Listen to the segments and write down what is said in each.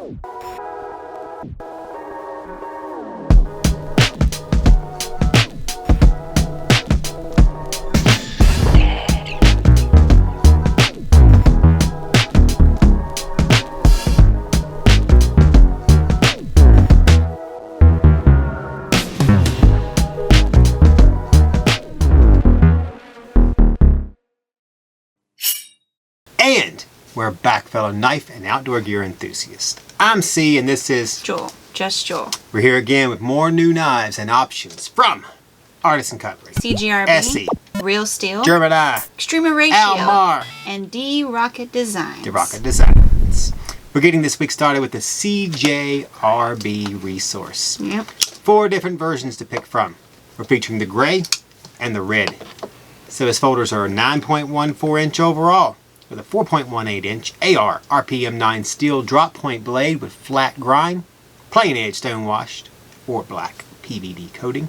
And we're back, fellow knife and outdoor gear enthusiasts. I'm C, and this is Joel, just Joel. We're here again with more new knives and options from Artisan Cutlery, CJRB, ESEE, Real Steel, German Eye, Extrema Ratio, Almar, and Rocket Designs. Jaraca Designs. We're getting this week started with the CJRB Resource. Yep. 4 different versions to pick from. We're featuring the gray and the red. So his folders are 9.14 inch overall, with a 4.18 inch AR RPM 9 steel drop point blade with flat grind, plain edge stone washed, or black PVD coating,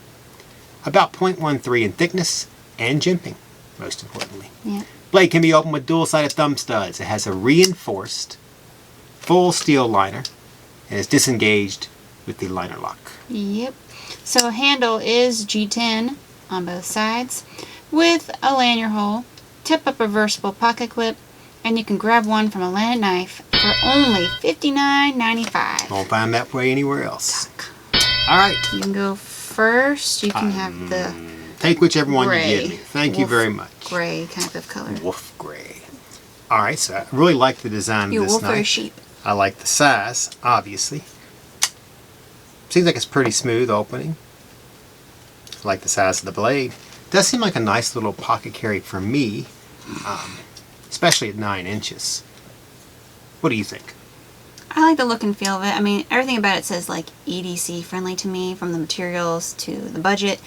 about 0.13 in thickness, and jimping, most importantly. Yeah. Blade can be opened with dual-sided thumb studs. It has a reinforced full steel liner and is disengaged with the liner lock. Yep. So handle is G10 on both sides with a lanyard hole, tip-up reversible pocket clip, and you can grab one from a landed knife for only $59.95. Won't find that way anywhere else. All right. You can go first. You can have the take whichever one gray. you give me. Thank you very much. Gray kind of color. Wolf gray. All right, so I really like the design of this wolf or a knife. sheep? I like the size, obviously. Seems like it's pretty smooth opening. I like the size of the blade. Does seem like a nice little pocket carry for me, especially at 9 inches. What do you think? I like the look and feel of it. I mean, everything about it says like EDC friendly to me, from the materials to the budget.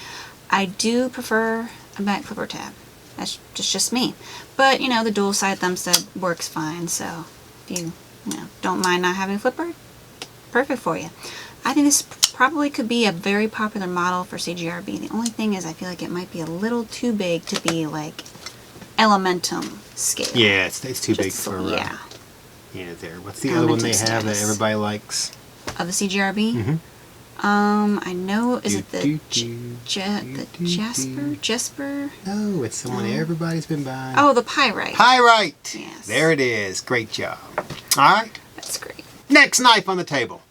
I do prefer a back flipper tab. That's just me. But, you know, the dual side thumb stud works fine. So if you don't mind not having a flipper, perfect for you. I think this probably could be a very popular model for CJRB. The only thing is I feel like it might be a little too big to be like Elementum scale. Yeah, it's too big for yeah. There. What's the other one they have that everybody likes? Of the CJRB? Mm-hmm. I know, is it the Jasper? No, it's the one everybody's been buying. Oh, the Pyrite. Pyrite! Yes. There it is. Great job. All right. That's great. Next knife on the table.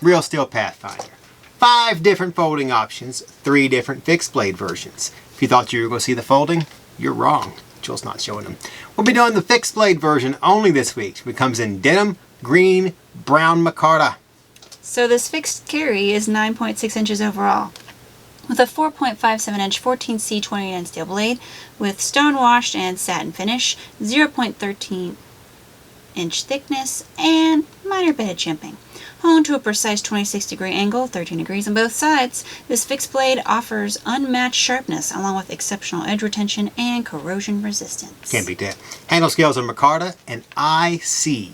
Real Steel Pathfinder. 5 different folding options, 3 different fixed blade versions. If you thought you were going to see the folding, you're wrong. Joel's not showing them. We'll be doing the fixed blade version only this week. It comes in denim, green, brown micarta. So this fixed carry is 9.6 inches overall, with a 4.57 inch 14C 29 steel blade with stone washed and satin finish, 0.13 inch thickness, and minor bedded chimping. Honed to a precise 26-degree angle, 13 degrees on both sides, this fixed blade offers unmatched sharpness along with exceptional edge retention and corrosion resistance. Can't beat that. Handle scales are micarta, and IC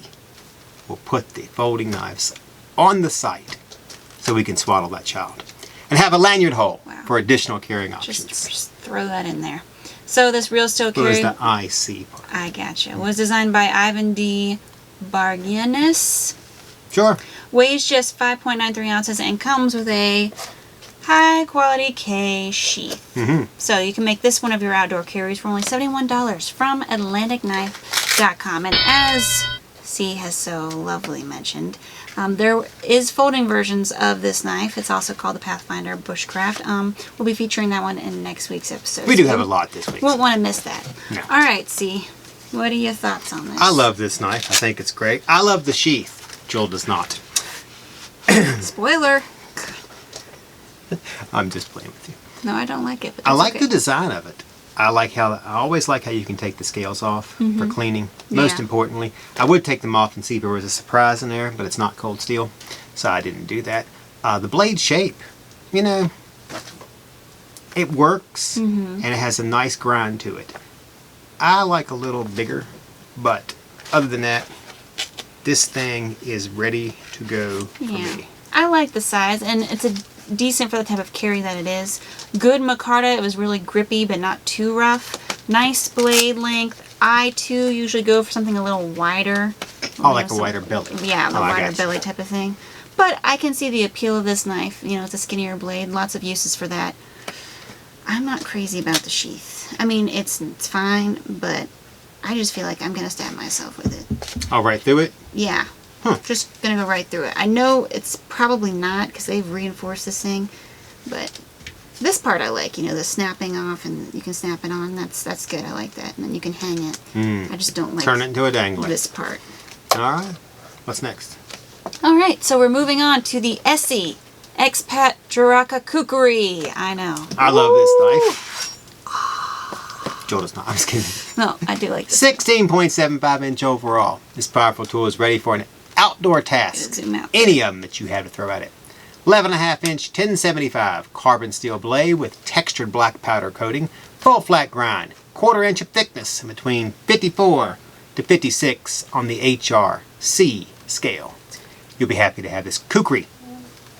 will put the folding knives on the site so we can swaddle that child. And have a lanyard hole for additional carrying options. Just throw that in there. So this Real Steel carry... What is the IC part? I gotcha. Was designed by Ivan D. Bargianis. Sure. Weighs just 5.93 ounces and comes with a high quality K sheath. Mm-hmm. So you can make this one of your outdoor carries for only $71 from AtlanticKnife.com. And as C has so lovely mentioned, there is folding versions of this knife. It's also called the Pathfinder Bushcraft. We'll be featuring that one in next week's episode. We do have a lot this week. Won't want to miss that. No. All right, C. What are your thoughts on this? I love this knife. I think it's great. I love the sheath. Joel does not. Spoiler. I'm just playing with you. No, I don't like it. But I like okay. the design of it. I always like how you can take the scales off for cleaning. Most importantly, I would take them off and see if there was a surprise in there, but it's not cold steel, so I didn't do that. The blade shape, you know, it works and it has a nice grind to it. I like a little bigger, but other than that, this thing is ready to go for me. I like the size, and it's decent for the type of carry that it is. Good micarta. It was really grippy, but not too rough. Nice blade length. I, too, usually go for something a little wider, Oh, like a wider belly. Yeah, the I wider got you. belly type of thing. But I can see the appeal of this knife. You know, it's a skinnier blade. Lots of uses for that. I'm not crazy about the sheath. I mean, it's fine, but I just feel like I'm going to stab myself with it. Oh, right through it? Yeah. Huh. Just going to go right through it. I know it's probably not because they've reinforced this thing, but this part I like. You know, the snapping off and you can snap it on. That's good. I like that. And then you can hang it. I just don't like Turn it into a dangler. this part. All right. What's next? All right, so we're moving on to the ESEE ExPat Jaraca Kukri. I know. I love this knife. Joel does not. I'm just kidding. No, I do like this. 16.75 inch overall. This powerful tool is ready for an outdoor task. Zoom out. Any of them that you have to throw at it. 11.5 inch 1075 carbon steel blade with textured black powder coating, full flat grind, 1/4 inch of thickness, and between 54 to 56 on the HRC scale. You'll be happy to have this Kukri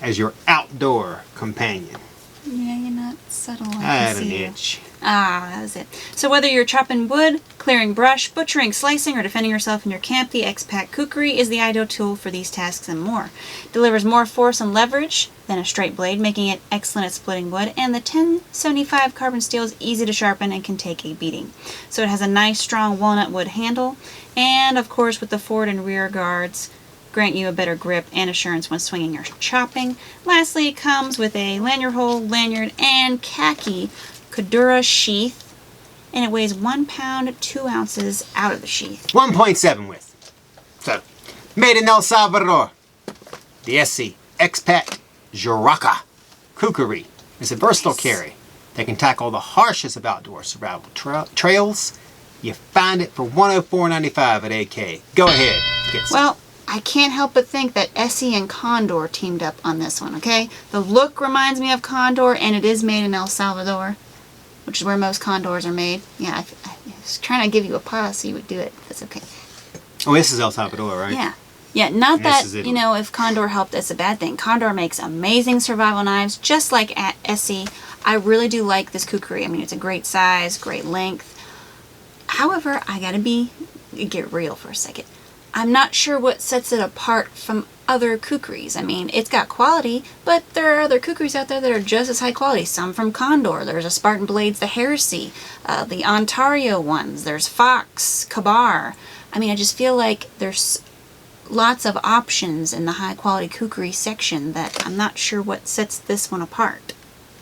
as your outdoor companion. Yeah, you're not subtle. I I had can an see you. itch. Ah, that was it. So whether you're chopping wood, clearing brush, butchering, slicing, or defending yourself in your camp, the ExPat Kukri is the ideal tool for these tasks and more. It delivers more force and leverage than a straight blade, making it excellent at splitting wood, and the 1075 carbon steel is easy to sharpen and can take a beating. So it has a nice strong walnut wood handle, and of course with the forward and rear guards, grant you a better grip and assurance when swinging or chopping. Lastly, it comes with a lanyard hole, lanyard, and khaki Cordura sheath, and it weighs 1 pound 2 ounces out of the sheath. 1.7 width. So, made in El Salvador. The ESEE ExPat Jaraca Kukri is a versatile carry that can tackle the harshest of outdoor survival trails. You find it for $104.95 at AK. Go ahead, get some. Well, I can't help but think that ESEE and Condor teamed up on this one, okay? The look reminds me of Condor, and it is made in El Salvador, which is where most Condors are made. Yeah, I was trying to give you a pause so you would do it. That's okay. Oh, this is El Salvador, right? Yeah. Yeah, not And this that, is Italy. you know, if Condor helped, that's a bad thing. Condor makes amazing survival knives, just like at ESEE. I really do like this Kukri. I mean, it's a great size, great length. However, I gotta get real for a second. I'm not sure what sets it apart from other Kukris. I mean, it's got quality, but there are other Kukris out there that are just as high quality. Some from Condor. There's a Spartan Blades, the Heresy, the Ontario ones. There's Fox, Kabar. I mean, I just feel like there's lots of options in the high quality Kukri section that I'm not sure what sets this one apart.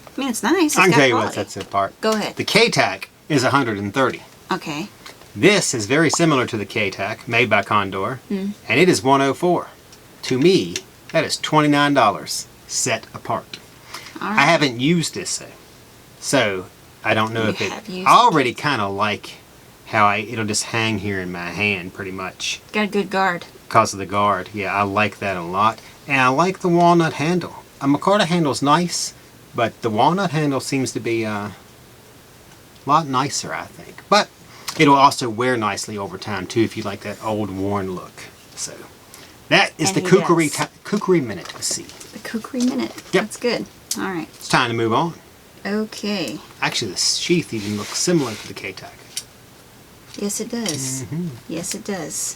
I mean, it's nice. It's I can got tell you what quality. sets it apart. Go ahead. The K-Tac is 130. Okay. This is very similar to the K-Tac, made by Condor, and it is 104. To me, that is $29 set apart. All I right. haven't used this, so I don't know You if it... have used I already kind of like how it'll just hang here in my hand, pretty much, Got a good guard. because of the guard. Yeah, I like that a lot. And I like the walnut handle. A micarta handle's nice, but the walnut handle seems to be a lot nicer, I think. But it'll also wear nicely over time, too, if you like that old, worn look. So, that is And the he Kukri, does. Kukri Minute with C. The Kukri Minute. Yep. That's good. All right. It's time to move on. Okay. Actually, the sheath even looks similar to the K-Tac. Yes, it does. Yes, it does.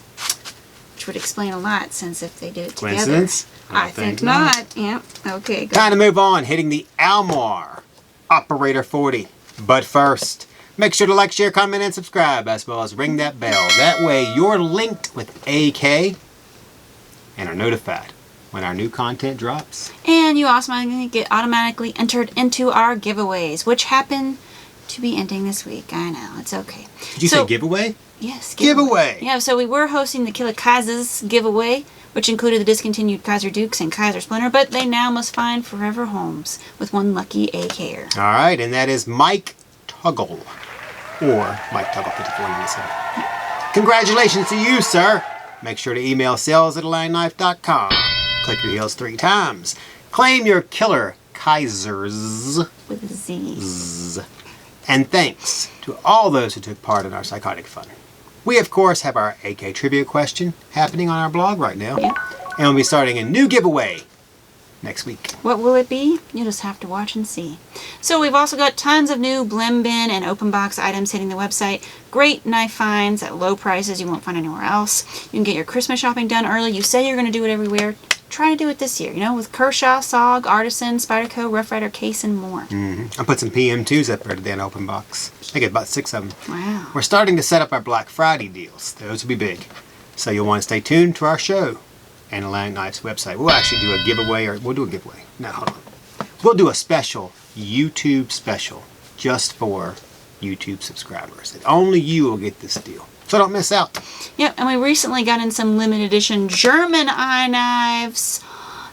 Which would explain a lot, since if they did it together. Coincidence? I think not. Yep. Okay, good. Time to move on, hitting the Almar Operator 40. But first, make sure to like, share, comment, and subscribe, as well as ring that bell. That way you're linked with AK and are notified when our new content drops. And you also get automatically entered into our giveaways, which happen to be ending this week. I know, it's okay. Did you say giveaway? Yes, Giveaway. Yeah, so we were hosting the Kizerz giveaway, which included the discontinued Kaiser Dukes and Kaiser Splinter, but they now must find forever homes with one lucky AKer. All right, and that is Mike Tuggle, or Mike Tuggle 5497. Congratulations to you, sir. Make sure to email sales@allianknife.com. Click your heels 3 times. Claim your killer Kizerz. With a Z. And thanks to all those who took part in our Psychotic Fun. We, of course, have our AK Trivia question happening on our blog right now. Yeah. And we'll be starting a new giveaway next week. What will it be? You'll just have to watch and see. So we've also got tons of new blend bin and open box items hitting the website. Great knife finds at low prices you won't find anywhere else. You can get your Christmas shopping done early. You say you're going to do it everywhere. Try to do it this year, with Kershaw, SOG, Artisan, Spyderco, Rough Rider, Case, and more. I put some PM2s up there today in open box. I get about 6 of them. Wow. We're starting to set up our Black Friday deals. Those will be big. So you'll want to stay tuned to our show and Atlantic Knife's website. We'll actually do a giveaway, or we'll do a giveaway. No, hold on. We'll do a special YouTube special just for YouTube subscribers. And only you will get this deal. So don't miss out. Yep, and we recently got in some limited edition German Eye knives,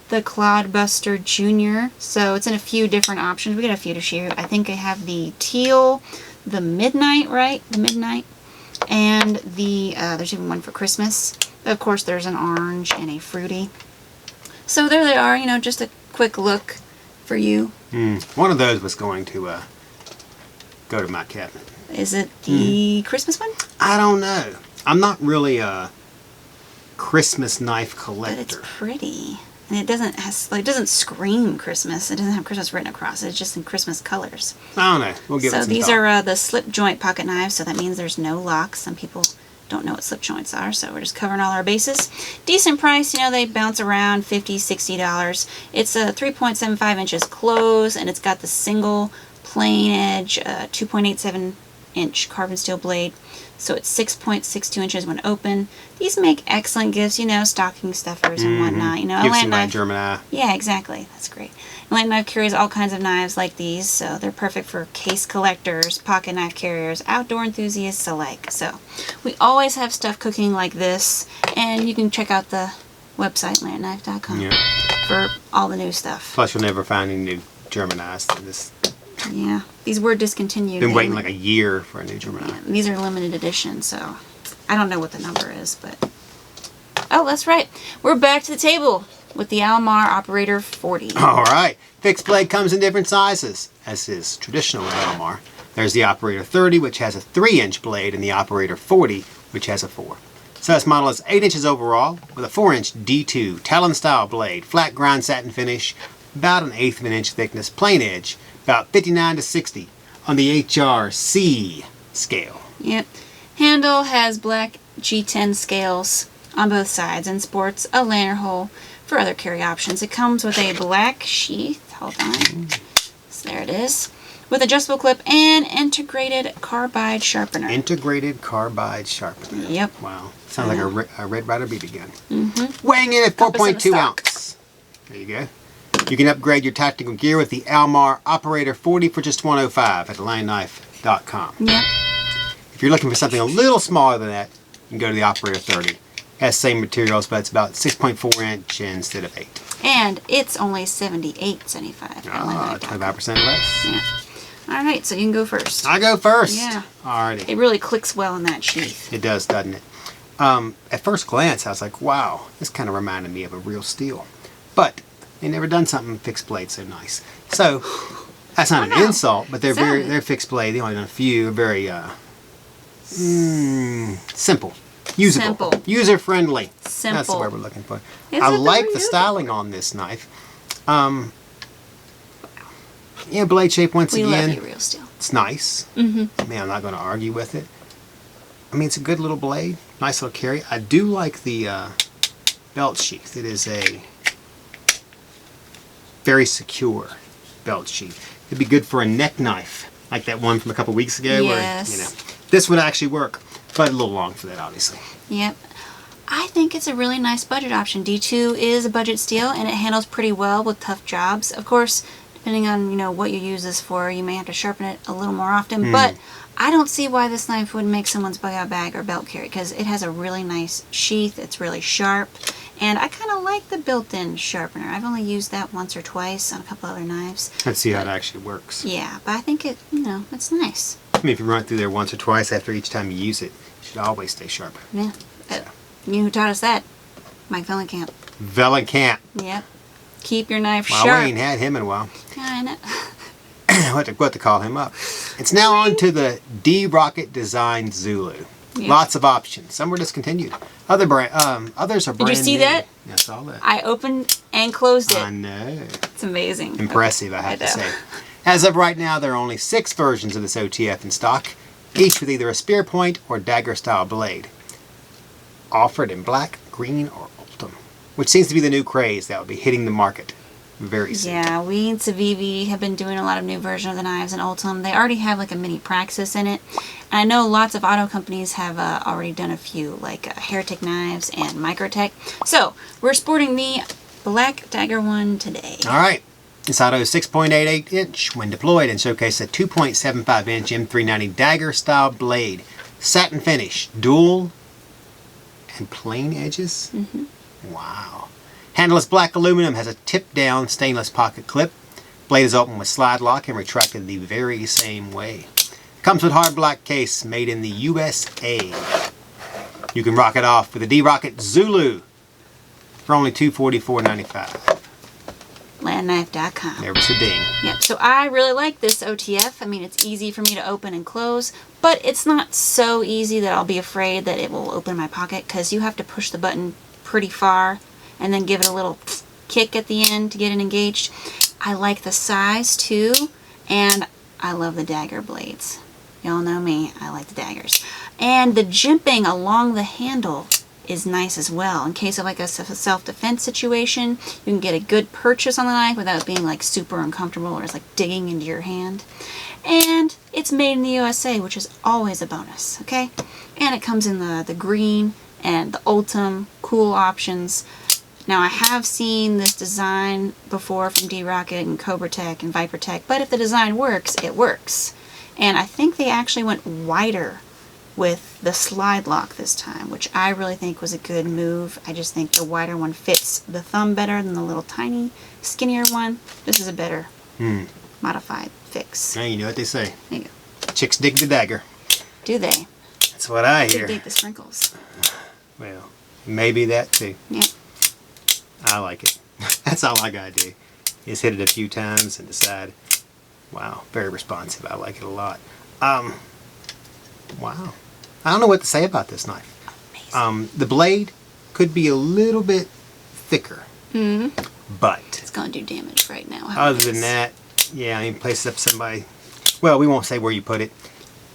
the Clodbuster Jr. So it's in a few different options. We got a few to shoot. I think I have the teal, the midnight, right? The midnight. And the, there's even one for Christmas. Of course, there's an orange and a fruity. So there they are, just a quick look for you. One of those was going to go to my cabinet. Is it the Christmas one? I don't know. I'm not really a Christmas knife collector. But it's pretty. And it doesn't scream Christmas. It doesn't have Christmas written across it. It's just in Christmas colors. I don't know. We'll give it some these thought. are the slip joint pocket knives, so that means there's no locks. Some people don't know what slip joints are, so we're just covering all our bases. Decent price, they bounce around $50, $60. It's 3.75 inches close, and it's got the single plain edge 2.87 inch carbon steel blade, so it's 6.62 inches when open. These make excellent gifts, stocking stuffers and whatnot. Give somebody German Eye. Yeah, exactly. That's great. Atlantic Knife carries all kinds of knives like these, so they're perfect for case collectors, pocket knife carriers, outdoor enthusiasts alike. So we always have stuff cooking like this, and you can check out the website, atlantickknife.com, for all the new stuff. Plus, you'll never find any new German Eyes. Yeah, these were discontinued. Been waiting like a year for a new German Eye. Yeah, these are limited edition, so I don't know what the number is, but... Oh, that's right. We're back to the table with the Almar Operator 40. All right. Fixed blade comes in different sizes, as is traditional with Almar. There's the Operator 30, which has a 3-inch blade, and the Operator 40, which has a 4. So this model is 8 inches overall, with a 4-inch D2 talon-style blade, flat grind satin finish, about 1/8 of an inch thickness, plain edge, about 59 to 60 on the HRC scale. Yep. Handle has black G10 scales on both sides and sports a lanyard hole for other carry options. It comes with a black sheath. Hold on. So there it is. With adjustable clip and integrated carbide sharpener. Integrated carbide sharpener. Yep. Wow. Sounds like a Red Ryder BB gun. Weighing in at 4.2 ounce. There you go. You can upgrade your tactical gear with the Almar Operator 40 for just $105 at atlantickknife.com. Yep. If you're looking for something a little smaller than that, you can go to the Operator 30. It has the same materials, but it's about 6.4 inch instead of 8. And it's only $78.75. Ah, 25% less. Yeah. All right, so you can go first. I go first. Yeah. Alrighty. It really clicks well in that sheath. It does, doesn't it? At first glance, I was like, wow, this kind of reminded me of a Real Steel. But they never done something fixed blade so nice. So that's not an insult, but they're fixed blade. They only done a few. Very simple, usable, Simple. user friendly. Simple. That's the word we're looking for. Is I it like the the reusable? styling on this knife. Yeah, blade shape once We again. love you, Real Steel. It's nice. Man, I'm not going to argue with it. I mean, it's a good little blade. Nice little carry. I do like the belt sheath. It is a very secure belt sheath. It'd be good for a neck knife, like that one from a couple weeks ago. Yes. Where, this would actually work, but a little long for that, obviously. Yep. I think it's a really nice budget option. D2 is a budget steel, and it handles pretty well with tough jobs. Of course, depending on what you use this for, you may have to sharpen it a little more often. But I don't see why this knife would make someone's bug-out bag or belt carry, because it has a really nice sheath. It's really sharp, and I kind of like the built-in sharpener. I've only used that once or twice on a couple other knives. Let's see how it actually works. Yeah, but I think it, it's nice. I mean, if you run it through there once or twice after each time you use it, it should always stay sharp. Yeah. You know who taught us that? Mike Vellenkamp. Vellenkamp. Yep. Keep your knife Wow, sharp. we ain't had him in a while. I know. what to call him up. It's now on to the D-Rocket Design Zulu. Yeah. Lots of options. Some were discontinued. Others are brand Did you see new. that? Yeah, I saw that. I opened and closed it. I know. It's amazing. Impressive, I have to say. As of right now, there are only 6 versions of this OTF in stock, each with either a spear point or dagger style blade. Offered in black, green, or ultim, which seems to be the new craze that will be hitting the market very soon. Yeah, we and Civivi have been doing a lot of new versions of the knives in Ultim. They already have like a mini Praxis in it. And I know lots of auto companies have already done a few, like Heretic Knives and Microtech. So, we're sporting the black dagger one today. Alright, this auto is 6.88 inch when deployed and showcases a 2.75 inch M390 dagger style blade. Satin finish, dual and plain edges. Wow. Handle is black aluminum, has a tip down stainless pocket clip. Blade is open with slide lock and retracted the very same way. Comes with hard black case made in the USA. You can rock it off with a D-Rocket Zulu for only $244.95. Landknife.com. There was a ding. Yep, so I really like this OTF. I mean, it's easy for me to open and close, but it's not so easy that I'll be afraid that it will open my pocket, because you have to push the button pretty far and then give it a little kick at the end to get it engaged. I like the size too, and I love the dagger blades. Y'all know me, I like the daggers. And the jimping along the handle is nice as well. In case of like a self-defense situation, you can get a good purchase on the knife without it being like super uncomfortable or it's like digging into your hand. And it's made in the USA, which is always a bonus, okay? And it comes in the green and the Ultim cool options. Now I have seen this design before from D-Rocket and Cobra-Tech and Viper-Tech, but if the design works, it works. And I think they actually went wider with the slide lock this time, which I really think was a good move. I just think the wider one fits the thumb better than the little tiny, skinnier one. This is a better modified fix. Now you know what they say. There you go. Chicks dig the dagger. Do they? That's what I They hear. dig the sprinkles. Well, maybe that too. Yeah. I like it. That's all I gotta do, is hit it a few times and decide. Wow, very responsive. I like it a lot. Wow. I don't know what to say about this knife. Amazing. The blade could be a little bit thicker, but It's going to do damage right now. other than that, yeah, I mean, place it up somebody. Well, we won't say where you put it.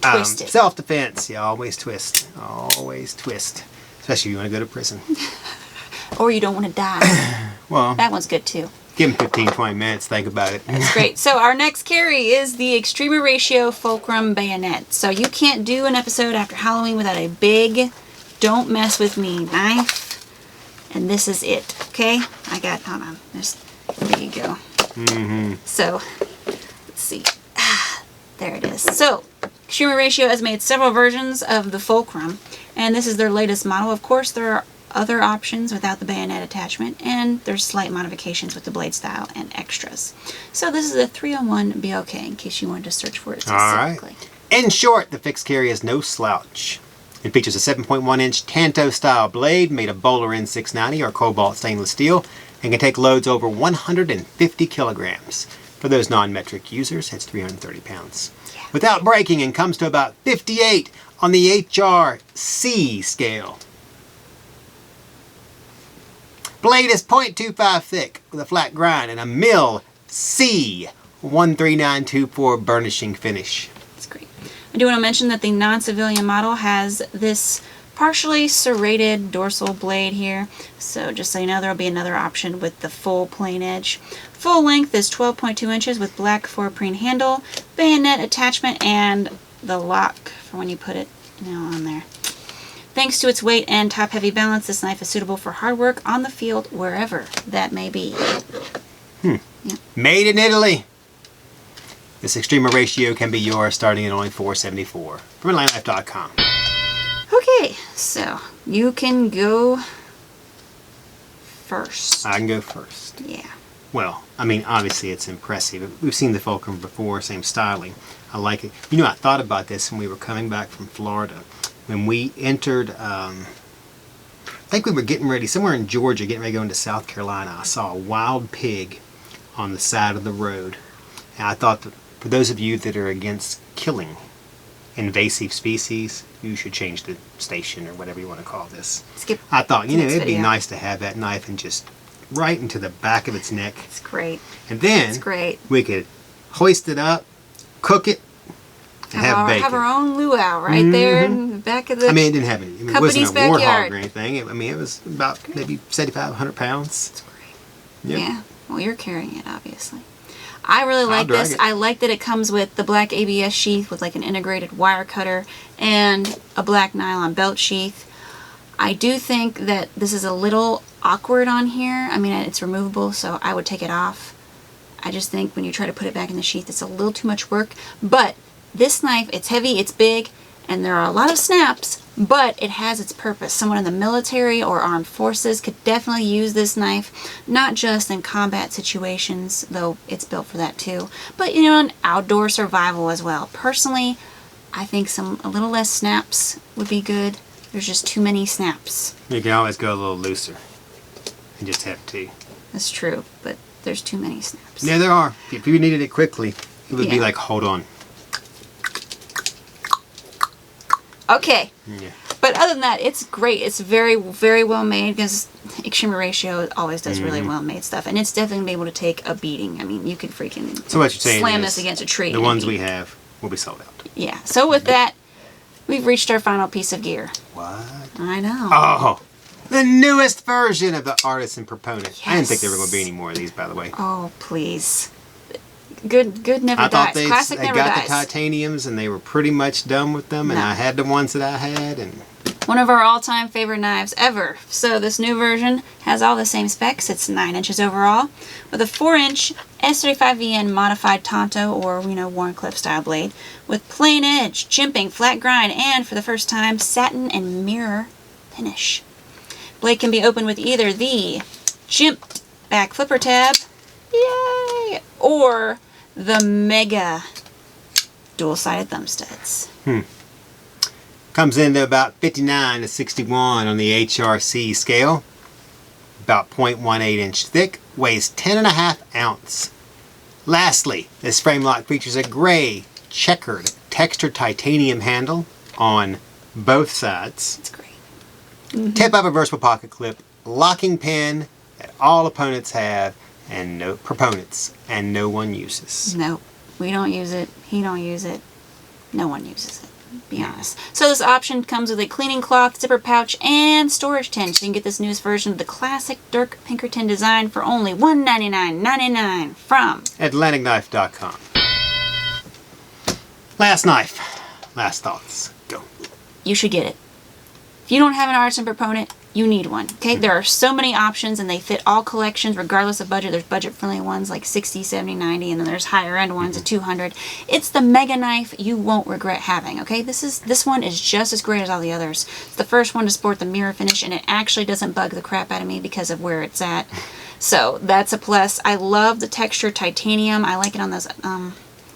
Twist it. Self-defense. You always twist. Always twist. Especially if you want to go to prison. Or you don't want to die. Well, That one's good too. give them 15, 20 minutes. Think about it. That's great. So our next carry is the Extrema Ratio Fulcrum bayonet. So you can't do an episode after Halloween without a big don't mess with me knife. And this is it. Okay? I got, hold on. There you go. So, let's see. There it is. So, Extrema Ratio has made several versions of the Fulcrum. And this is their latest model. Of course, there are other options without the bayonet attachment, and there's slight modifications with the blade style and extras. So this is a 3-on-1 BOK in case you wanted to search for it specifically. Alright. In short, the fixed carry is no slouch. It features a 7.1 inch Tanto style blade made of Bowler N690 or cobalt stainless steel and can take loads over 150 kilograms. For those non-metric users, that's 330 pounds. Yeah. Without breaking, and comes to about 58 on the HRC scale. Blade is 0.25 thick with a flat grind and a Mill C 13924 burnishing finish. That's great. I do want to mention that the non-civilian model has this partially serrated dorsal blade here. So just so you know, there will be another option with the full plain edge. Full length is 12.2 inches with black 4-preen handle, bayonet attachment, and the lock for when you put it on there. Thanks to its weight and top-heavy balance, this knife is suitable for hard work on the field, wherever that may be. Yeah. Made in Italy. This Extrema Ratio can be yours starting at only $474 from landknife.com. Okay, so you can go first. I can go first. Yeah. Well, I mean, obviously it's impressive. We've seen the Fulcrum before, same styling. I like it. You know, I thought about this when we were coming back from Florida. When we entered, I think we were getting ready, somewhere in Georgia, getting ready to go into South Carolina, I saw a wild pig on the side of the road. And I thought that for those of you that are against killing invasive species, you should change the station or whatever you want to call this. Skip. I thought, you know, Next it'd be video. nice to have that knife and just right into the back of its neck. It's great. And then It's great. we could hoist it up, cook it, and have bacon. Have our own luau right there in the back of the I mean, it didn't have any. I mean, it company's wasn't a warthog backyard. or anything. It was about maybe 7,500 pounds. It's great. Yep. Yeah. Well, you're carrying it, obviously. I really like drag this. it. I like that it comes with the black ABS sheath with like an integrated wire cutter and a black nylon belt sheath. I do think that this is a little awkward on here. I mean, it's removable, so I would take it off. I just think when you try to put it back in the sheath, it's a little too much work. But this knife, it's heavy, it's big, and there are a lot of snaps, but it has its purpose. Someone in the military or armed forces could definitely use this knife, not just in combat situations, though it's built for that too, but you know, in outdoor survival as well. Personally, I think a little less snaps would be good. There's just too many snaps. You can always go a little looser and just have two. That's true, but there's too many snaps. Yeah, there are. If you needed it quickly, it would be Yeah. like, hold on. Okay. Yeah. But other than that, it's great. It's very, very well made because Extrema Ratio always does really well made stuff. And it's definitely going to be able to take a beating. I mean, you could freaking So what you're saying slam is this against a tree. the and ones it'd we be- have will be sold out. Yeah. So with that, we've reached our final piece of gear. What? I know. Oh, the newest version of the Artisan Proponent. I didn't think there were going to be Yes. any more of these, by the way. Oh, please. Good never I thought dies. Classic they never got dies. the titaniums and they were pretty much done with them, and No. I had the ones that I had, and One of our all-time favorite knives ever. So this new version has all the same specs. It's 9 inches overall with a 4-inch S35VN modified Tonto or, Warncliffe style blade with plain edge, jimping, flat grind, and for the first time, satin and mirror finish. Blade can be opened with either the jimped back flipper tab, yay, or the mega dual-sided thumb studs. comes into about 59 to 61 on the HRC scale. About 0.18 inch thick, weighs 10.5 ounce. Lastly, this frame lock features a gray checkered textured titanium handle on both sides. It's great. Tip of a versatile pocket clip, locking pin that all opponents have and no proponents and no one uses. No, we don't use it. He don't use it. No one uses it. Be honest. So this option comes with a cleaning cloth, zipper pouch, and storage tin. So you can get this newest version of the classic Dirk Pinkerton design for only $199.99 from AtlanticKnife.com. Last knife. Last thoughts. Go. You should get it. If you don't have an Artisan Proponent, you need one. Okay, there are so many options and they fit all collections regardless of budget. There's budget-friendly ones like 60, 70, 90, and then there's higher-end ones at 200. It's the mega knife you won't regret having. Okay, this one is just as great as all the others. It's the first one to sport the mirror finish, and it actually doesn't bug the crap out of me because of where it's at. So that's a plus. I love the texture titanium. I like it on those.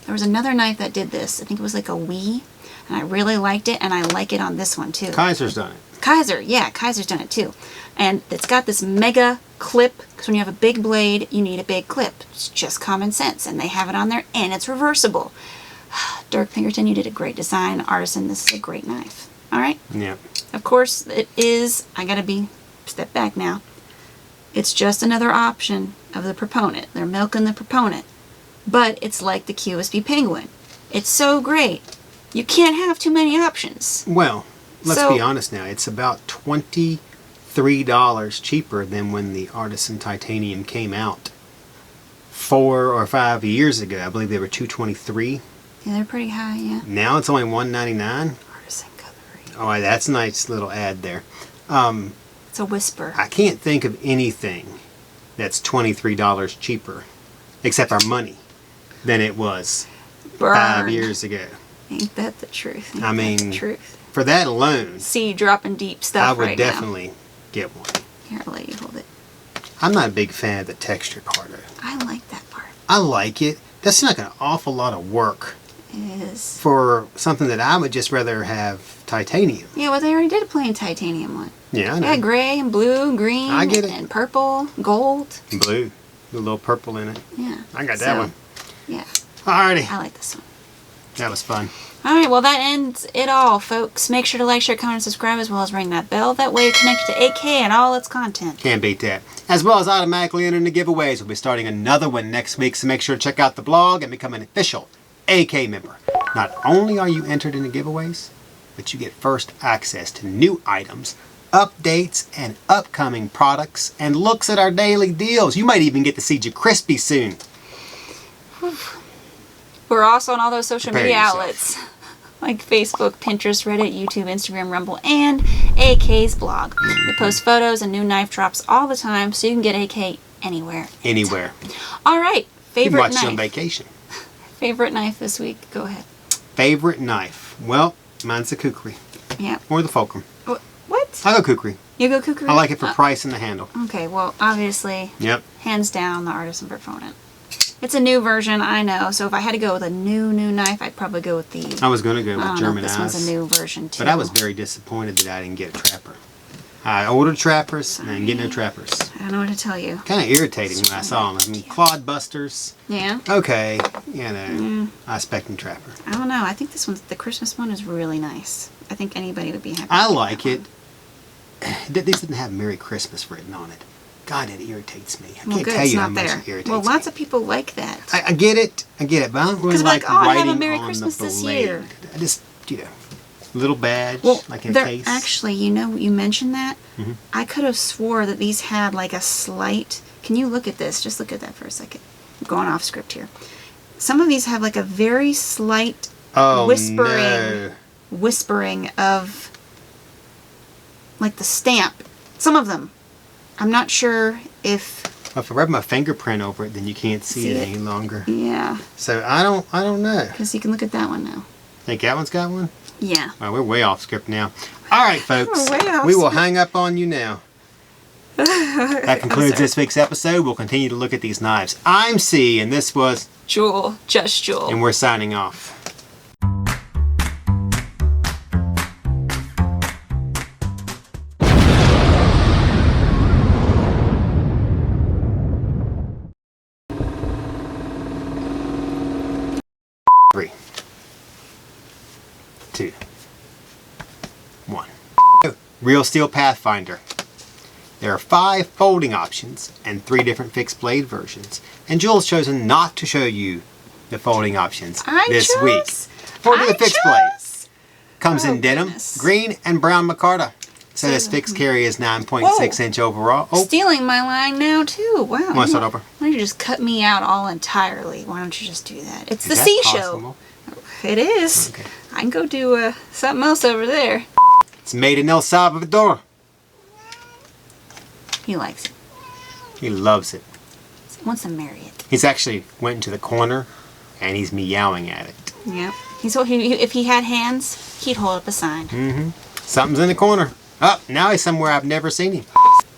There was another knife that did this. I think it was like a Wii, and I really liked it, and I like it on this one too. Kizer's done it. Kizer's done it too. And it's got this mega clip, because when you have a big blade, you need a big clip. It's just common sense, and they have it on there, and it's reversible. Dirk Pinkerton, you did a great design. Artisan, this is a great knife. Alright? Yeah. Of course, it is, step back now. It's just another option of the Proponent. They're milking the Proponent. But it's like the QSB Penguin. It's so great. You can't have too many options. Well, let's So- be honest now. It's about $23 cheaper than when the Artisan Titanium came out 4 or 5 years ago. I believe they were $223. Yeah, they're pretty high, yeah. Now it's only $199. Artisan Cutlery. Oh, that's a nice little ad there. It's a whisper. I can't think of anything that's $23 cheaper, except our money, than it was Burn. 5 years ago. Ain't that the truth? Ain't I that mean, the truth. For that alone, See, dropping deep stuff I would right now. definitely get one. Here, I'll let you hold it. I'm not a big fan of the texture part of it. I like that part. I like it. That's like an awful lot of work It is. for something that I would just rather have titanium. Yeah, well, they already did a plain titanium one. Yeah, I know. Yeah, gray and blue, green, I get it. and purple, gold. Blue. With a little purple in it. Yeah. I got that So, one. Yeah, Alrighty. I like this one. That was fun. All right, well, that ends it all, folks. Make sure to like, share, comment, and subscribe, as well as ring that bell. That way you're connected to AK and all its content. Can't beat that. As well as automatically entering the giveaways. We'll be starting another one next week, so make sure to check out the blog and become an official AK member. Not only are you entered in the giveaways, but you get first access to new items, updates, and upcoming products, and looks at our daily deals. You might even get to see Crispy soon. We're also on all those social Prepare media yourself. outlets like Facebook, Pinterest, Reddit, YouTube, Instagram, Rumble, and AK's blog. We post photos and new knife drops all the time, so you can get AK anywhere. Anywhere. All right, You can favorite watch it on knife. vacation. Favorite knife this week. Go ahead. Favorite knife? Well, mine's the Kukri. Yeah. Or the Fulcrum. What? I go Kukri. You go Kukri? I like it for price and the handle. Okay, well, obviously, Yep. hands down, the Artisan Proponent. It's a new version, I know. So if I had to go with a new knife, I'd probably go with the. I was going to go I with don't know if German this Eyes. one's a new version too. But I was very disappointed that I didn't get a trapper. I ordered trappers and I didn't get no trappers. I don't know what to tell you. Kind of irritating when I saw them. I mean, Clodbusters. Yeah. Okay, you know, I expect a trapper. I don't know. I think this one's the Christmas one is really nice. I think anybody would be happy. I with like that it. one. These didn't have Merry Christmas written on it. God, it irritates me. I Well, can't good, tell it's you how not much there. it irritates Well, lots me. of people like that. I get it, but I don't really 'Cause like like, oh, I have a writing Merry on Christmas the this blade. year. I just, you know, little badge, Well, like in they're case. actually, you know, you mentioned that. Mm-hmm. I could have swore that these had like a slight. Can you look at this? Just look at that for a second. I'm going off script here. Some of these have like a very slight Oh, whispering, no. whispering of like the stamp. Some of them. I'm not sure if. Well, if I rub my fingerprint over it, then you can't see See it it? any longer. Yeah, So I don't know. because you can look at that one now. Think that one's got one? Yeah. Well, we're way off script now. All right, folks. We're way off We will script. hang up on you now. That concludes this week's episode. We'll continue to look at these knives. I'm C, and this was, Jewel, just Jewel. and we're signing off. Three, two, one. Real Steel Pathfinder. There are 5 folding options and 3 different fixed blade versions. And Jules chosen not to show you the folding options this week. For the fixed blade. Comes in denim, goodness. green, and brown micarta. So this fixed carry is 9.6 inch overall. Oh, Stealing my line now too. Wow. Want to start over? Why don't you just cut me out all entirely? Why don't you just do that? It's Is the that C possible? show. It is. Okay. I can go do something else over there. It's made in El Salvador. He likes it. He loves it. He wants to marry it. He's actually went into the corner and he's meowing at it. Yep. If he had hands, he'd hold up a sign. Something's in the corner. Oh, now he's somewhere I've never seen him.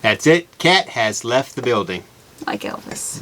That's it. Cat has left the building. Like Elvis.